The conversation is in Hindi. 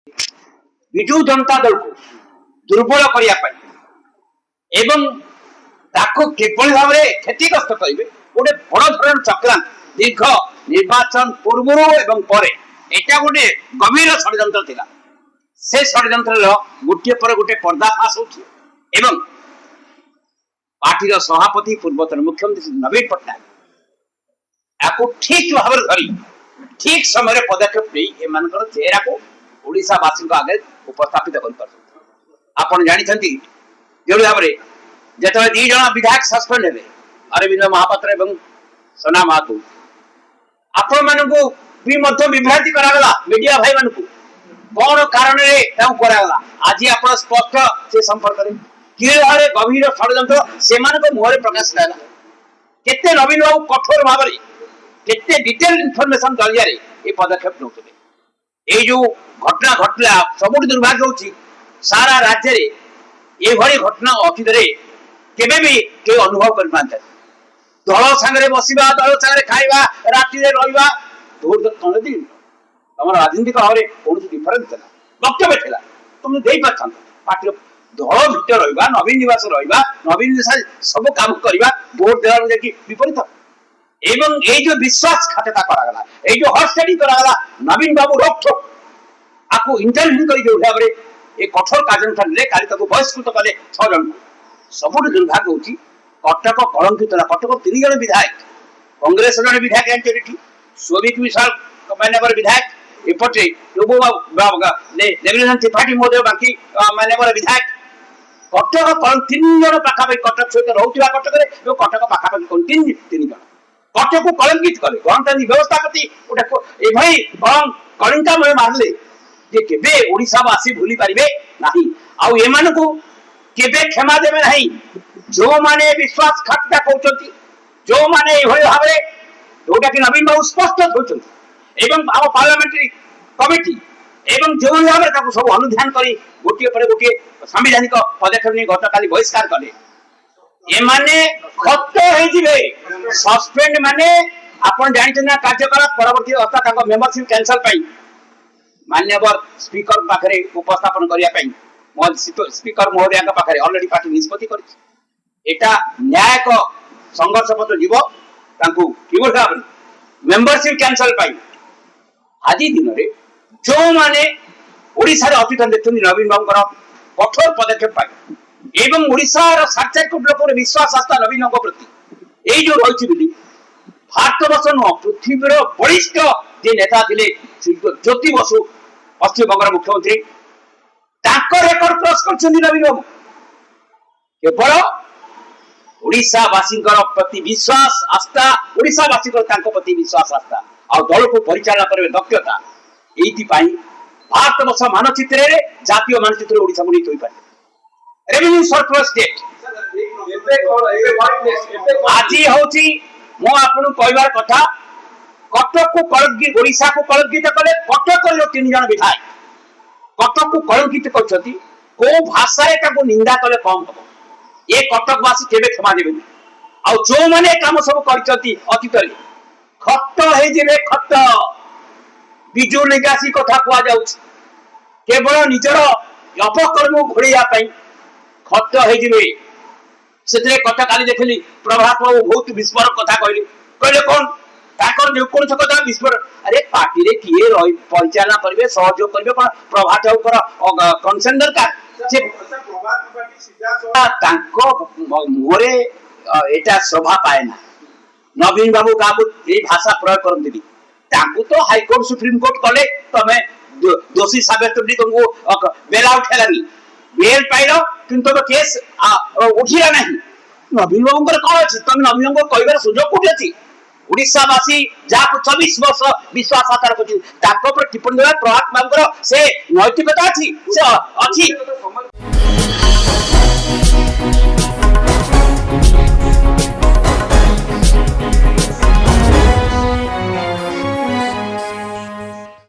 विजु जनता दल को दुर्बल करने एवं ताको किपरि भाव में क्षतिग्रस्त करेंगे गोटे बड़ धरण चक्रांत दीर्घ निर्वाचन पूर्व एवं पर एटा गोटे गंभीर षड्यंत्र थिला से षड्यंत्र गोटे पर गोटे पर्दाफाश होछि एवं पार्टी सभापति पूर्वतन मुख्यमंत्री नवीन पट्टनायक याको ठीक भाव में धरी ठीक समय पदक्षेप नहीं एम चेहरा को ओडिशावासी आगे उपस्थापित कर जानते जो भाव में जिते दी जन विधायक सस्पेंड हे अरविंद महापात्र एवं सोना महतो आपण मानू भी विभ्रांति करागला मीडिया भाई मान कौन कारण करागला आज आप स्पष्ट से संपर्क में कि भाव गंभीर षड्यंत्र से मुहर प्रकाश पाला केते नवीन बाबू कठोर भाव में केते डिटेल इनफॉरमेशन जरिया ये पदक्षेप नौते जो घटना घटला सब दुर्भाग्य होची सारा राज्य रे ये घटना अतीत केबे भी के अनुभव कर पाते दल सांगे बसवा दल सांगे खाइबा राति रे रहिबा भोट तले दिन तुम राजनीतिक भाव में कौन डिफरेंस था वक्तव्य था तुम दे पार पार्टी दल भितर रहिबा नवीन निवास रहिबा नवीन निवास सब काम करबा भोट देवार देखि विपरीत एवं ये जो विश्वासघातकता करागला ये जो हॉस्टेलिंग करागला नवीन बाबू रोकठोक आपको इंटरव्यू कर जो भाव ये कठोर कार्यानुष्ठान ले काली तक बहिष्कृत कले 6 जन सब दुर्भाग्य होची कटक कलंकित कटक 3 जन विधायक कांग्रेस जन विधायक एंटिटी सोविक विशाल मान्यवर विधायक एपटे देवीनंदन त्रिपाठी महोदय बाकी मान्यवर विधायक कटक 3 जन पाखापाखि कटक सहित रोचा कटक कटक पाखापाखि 3 जन कटक को कलंकित कले गणतांत्रिक व्यवस्था प्रति गोटे कलिंकामय मारले जे केबे ओडिशावासी भूली पारिबे नाही आउ एमानकु केबे क्षमा देबे नाही जो माने विश्वासघातकता कहउचंती जो माने एभଳି भाबरे जोटा कि नवीन बाबू स्पष्ट होचंती एवं आम पार्लियामेंट्री कमिटी एवं जो भाबरे ताको सब अनुध्यान करी गोटिए पर गोटिए संवैधानिक पदक्षेप नै गतकाली बहिष्कार कले एमाने खत्त हे जिवे सस्पेंड माने आपण जानते ना कार्यकलाप परवर्ती अवस्था ताको मेंबरशिप कैंसल पाई मान्यवर स्पीकर पाखरे उपस्थापन करिया पाई स्पीकर महोदय पाखरे ऑलरेडी पार्टी निष्पत्ति करिछि एटा न्याय को संघर्ष पत्र जीव तांकु किबो भाबरे मेंबरशिप कैंसल पाई आदि दिन रे जो माने ओडिसा रे अतीत देखथि नवीन बाबूकर कठोर पदक्षेप पाई एवं ओडिसा रो 7 कोटी लोक विश्वास आस्था नवीन बाबू प्रति एई जो रहिछि बिली भारतवर्ष न पृथ्वीर वरिष्ठ जे नेता थिले ज्योति बसु पश्चिम बंग मुख्यमंत्री रेकर्ड क्रॉस कर नवीन बाबू केवल ओडिशावासी प्रति विश्वास आस्था ओडिशावासी प्रति विश्वास आस्था आ दल को परिचालना करे दक्षता एइति भारतवर्ष मानचित्र जातीय मानचित्र ओडिसा को नहीं पारे रेवेन्यू सरप्लस स्टेट आज होची मो आपन कहबार कथा कटक को कलंकित ओडिशा को कलंकित कले कटक रो 3 जन विधायक कटक को कलंकित करछथि को भाषा रे ताको निंदा कले कम हो ए कटकवासी केबे क्षमा देबे आ जो माने काम सब करछथि अतीत रे खत्त हे जेबे खत्त बिजु निगासी कथा कुआ जाउछ केवल निजर अपकर्म घोड़िया पई खत्त हे जेबे सेतरे कथा काली देखली प्रभात बाबू बहुत विस्फोरक कथा कहले कहले कोन ताकर जो कोन कथा विस्फोरक अरे पार्टी रे किए रही परिचालना करबे सहयोग करबे कोन प्रभात ऊपर कंसर्न दरकार से प्रभात पार्टी सीधा तांको मोरे एटा शोभा पाए ना नवीन बाबू काबू ए भाषा प्रयोग करंती तांको तो हाई कोर्ट सुप्रीम कोर्ट कले तमे दोषी साबित करबी तुमको बेल आउट हेलानी बेल पाइलो किंतु तो केस उठिला नहीं नवीन बाबू कौन अच्छी तुम नवीन बाबू कहबार सुजोग कोठी अछि ओडिशावासी जाको 24 वर्ष विश्वास आधार करछि ताको पर टिप्पणी देबा प्रभात बाबूकर से नैतिकता अछि से अछि